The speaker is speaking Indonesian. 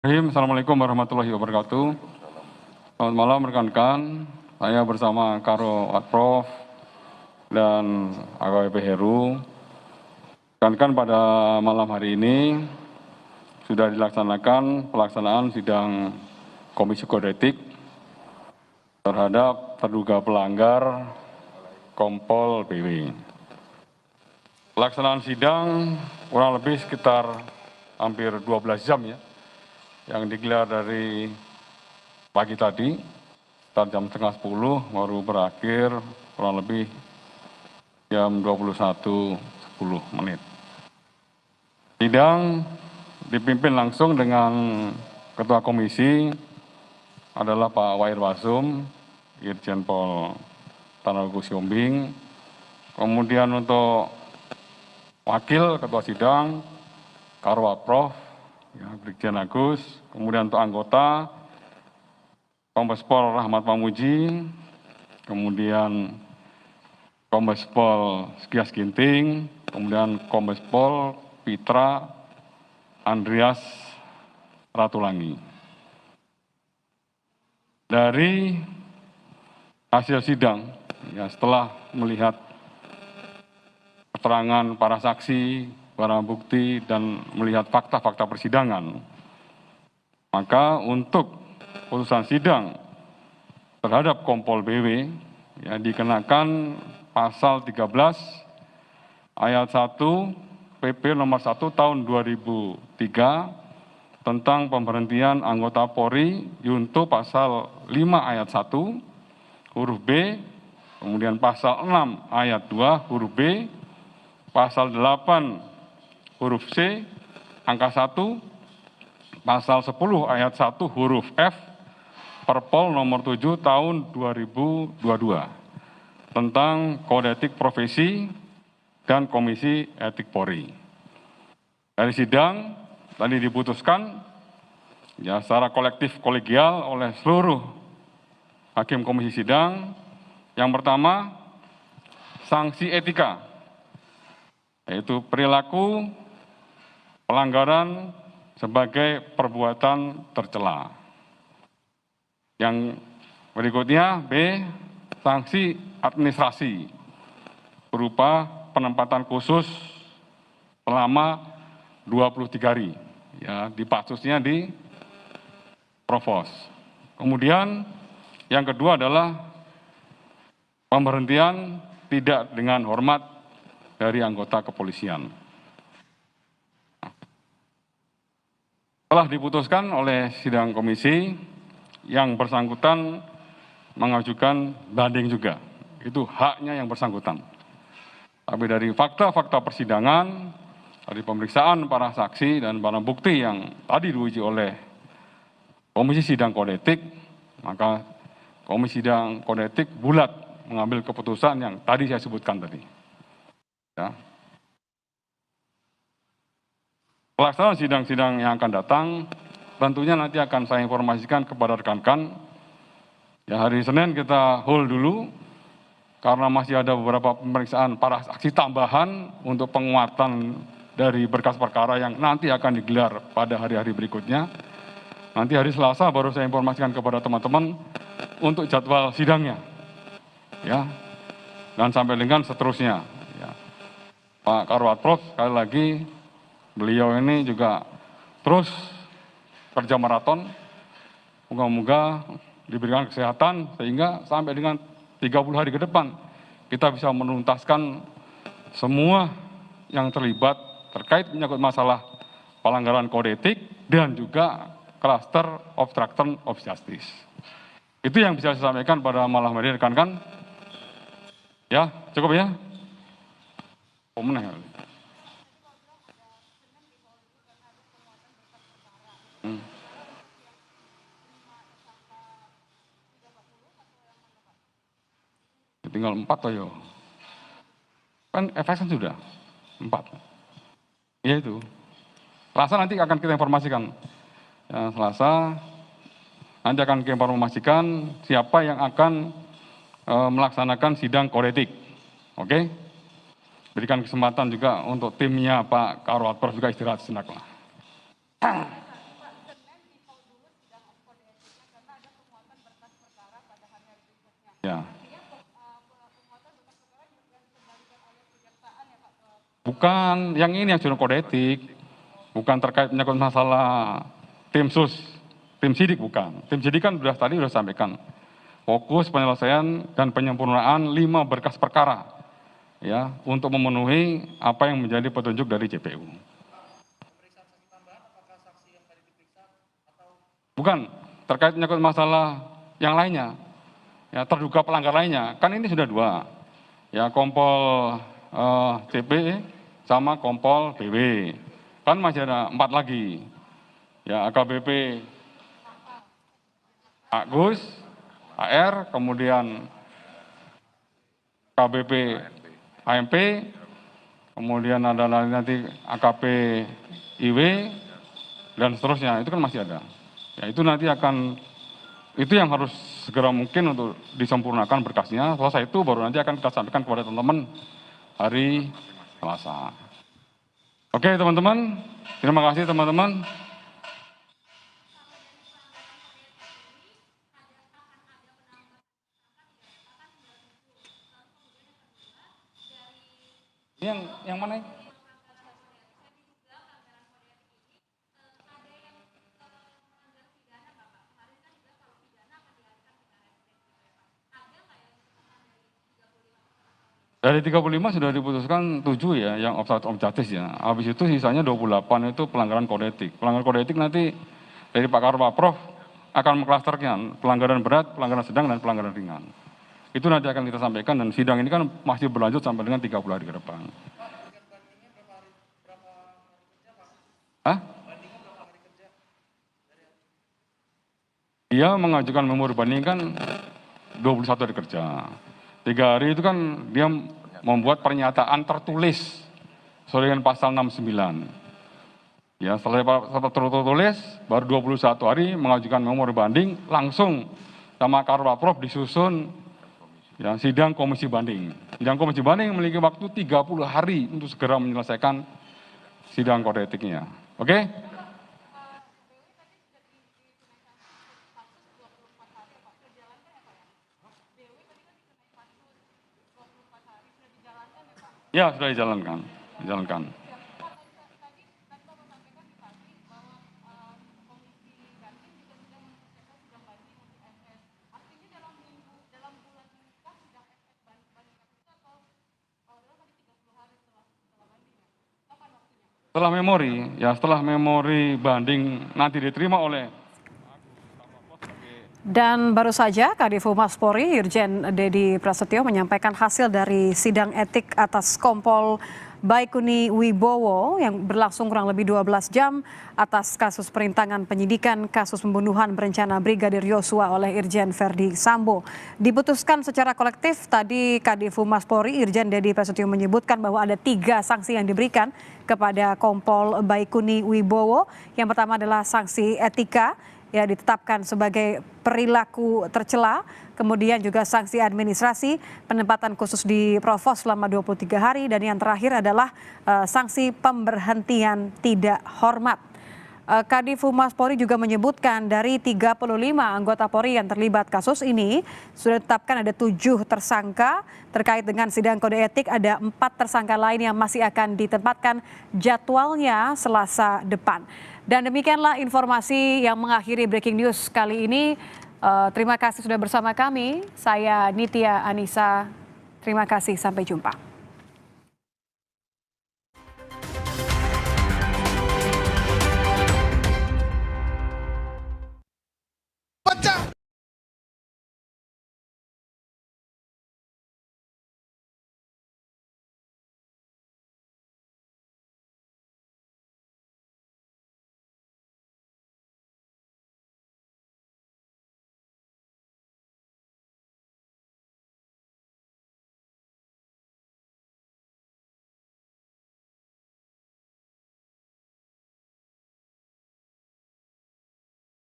Assalamualaikum warahmatullahi wabarakatuh. Selamat malam rekan-rekan. Saya bersama Karo Adprof dan AKWP Heru. Rekan-rekan, pada malam hari ini sudah dilaksanakan pelaksanaan sidang Komisi Kode Etik terhadap terduga pelanggar Kompol BW. Pelaksanaan sidang kurang lebih sekitar hampir 12 jam ya, yang digelar dari pagi tadi, sekitar jam setengah 10 baru berakhir kurang lebih jam 21.10. Sidang dipimpin langsung dengan Ketua Komisi adalah Pak Wair Wasum, Irjen Pol Tanago Siombing. Kemudian untuk Wakil Ketua Sidang, Karo Adprof, ya, Brigjen Agus. Kemudian untuk anggota, Kombes Pol Rahmat Pamuji, kemudian Kombes Pol Sekias Ginting, kemudian Kombes Pol Pitra Andreas Ratulangi. Dari hasil sidang, ya, setelah melihat keterangan para saksi, barang bukti, dan melihat fakta-fakta persidangan, maka untuk putusan sidang terhadap Kompol BW, ya, dikenakan pasal 13 ayat 1 PP nomor 1 tahun 2003 tentang pemberhentian anggota Polri, junto pasal 5 ayat 1 huruf B, kemudian pasal 6 ayat 2 huruf B, pasal 8 huruf C angka 1, pasal 10 ayat 1 huruf F Perpol nomor 7 tahun 2022 tentang Kode Etik Profesi dan Komisi Etik Polri. Dari sidang tadi diputuskan, ya, secara kolektif kolegial oleh seluruh hakim komisi sidang. Yang pertama, sanksi etika, yaitu perilaku pelanggaran sebagai perbuatan tercela. Yang berikutnya, B, sanksi administrasi berupa penempatan khusus selama 23 hari, ya, di Patsusnya di Provos. Kemudian yang kedua adalah pemberhentian tidak dengan hormat dari anggota kepolisian. Telah diputuskan oleh sidang komisi, yang bersangkutan mengajukan banding juga. Itu haknya yang bersangkutan. Tapi dari fakta-fakta persidangan, dari pemeriksaan para saksi dan barang bukti yang tadi diuji oleh Komisi Sidang Kode Etik, maka Komisi Sidang Kode Etik bulat mengambil keputusan yang tadi saya sebutkan tadi. Ya. Pelaksanaan sidang-sidang yang akan datang tentunya nanti akan saya informasikan kepada rekan-rekan. Ya, hari Senin kita hold dulu karena masih ada beberapa pemeriksaan para saksi tambahan untuk penguatan dari berkas perkara yang nanti akan digelar pada hari-hari berikutnya. Nanti hari Selasa baru saya informasikan kepada teman-teman untuk jadwal sidangnya, ya, dan sampai dengan seterusnya. Ya. Pak Karo Adprof, sekali lagi beliau ini juga terus kerja maraton. Moga-moga diberikan kesehatan sehingga sampai dengan 30 hari ke depan kita bisa menuntaskan semua yang terlibat terkait menyangkut masalah pelanggaran kode etik dan juga cluster obstruction of justice. Itu yang bisa saya sampaikan pada malam hari ini, rekan-rekan. Ya, cukup ya. Tinggal 4 toh yo. Kan efek kan sudah 4. Ya itu. Selasa nanti akan kita informasikan. Ya, Selasa nanti akan kita informasikan siapa yang akan melaksanakan sidang kode etik. Oke? Berikan kesempatan juga untuk timnya Pak Karo Adprof juga istirahat sejenak lah. Ya. Bukan, yang ini yang sudah kode etik, bukan terkait menyangkut masalah tim sus, tim sidik bukan. Tim sidik kan tadi sudah sampaikan, fokus penyelesaian dan penyempurnaan 5 berkas perkara, ya, untuk memenuhi apa yang menjadi petunjuk dari JPU. Bukan, terkait menyangkut masalah yang lainnya, ya, terduga pelanggar lainnya, kan ini sudah 2, ya, Kompol CP sama Kompol BW, kan masih ada 4 lagi, ya, AKBP Agus, AR, kemudian KBP AMP, kemudian ada nanti AKP IW, dan seterusnya, itu kan masih ada. Ya, itu nanti itu yang harus segera mungkin untuk disempurnakan berkasnya. Selesai itu baru nanti akan kita sampaikan kepada teman-teman hari Selasa. Oke teman-teman, terima kasih teman-teman. Yang mana? Dari 35 sudah diputuskan 7 ya, yang obstruction of justice ya. Habis itu sisanya 28 itu pelanggaran kode etik. Pelanggaran kode etik nanti dari Pak Karwaprof akan mengklasterkan pelanggaran berat, pelanggaran sedang, dan pelanggaran ringan. Itu nanti akan kita sampaikan, dan sidang ini kan masih berlanjut sampai dengan 30 hari ke depan. Hah? Dia mengajukan memori banding kan 21 hari kerja. 3 hari itu kan dia membuat pernyataan tertulis sesuai dengan pasal 69. Ya, setelah tertulis baru 21 hari mengajukan memori banding, langsung sama Karwaprof disusun ya, sidang komisi banding. Sidang komisi banding memiliki waktu 30 hari untuk segera menyelesaikan sidang kode etiknya. Oke? Ya, sudah dijalankan. Setelah memori banding nanti diterima oleh. Dan baru saja Kadif Humas Polri Irjen Dedi Prasetyo menyampaikan hasil dari sidang etik atas Kompol Baikuni Wibowo yang berlangsung kurang lebih 12 jam atas kasus perintangan penyidikan kasus pembunuhan berencana Brigadir Yosua oleh Irjen Verdi Sambo. Diputuskan secara kolektif, tadi Kadif Humas Polri Irjen Dedi Prasetyo menyebutkan bahwa ada 3 sanksi yang diberikan kepada Kompol Baikuni Wibowo. Yang pertama adalah sanksi etika, ya, ditetapkan sebagai perilaku tercela, kemudian juga sanksi administrasi, penempatan khusus di Provos selama 23 hari, dan yang terakhir adalah sanksi pemberhentian tidak hormat. Kadif Humas Polri juga menyebutkan dari 35 anggota Polri yang terlibat kasus ini, sudah ditetapkan ada 7 tersangka. Terkait dengan sidang kode etik, ada 4 tersangka lain yang masih akan ditempatkan, jadwalnya Selasa depan. Dan demikianlah informasi yang mengakhiri Breaking News kali ini. Terima kasih sudah bersama kami. Saya Nitya Anissa. Terima kasih, sampai jumpa.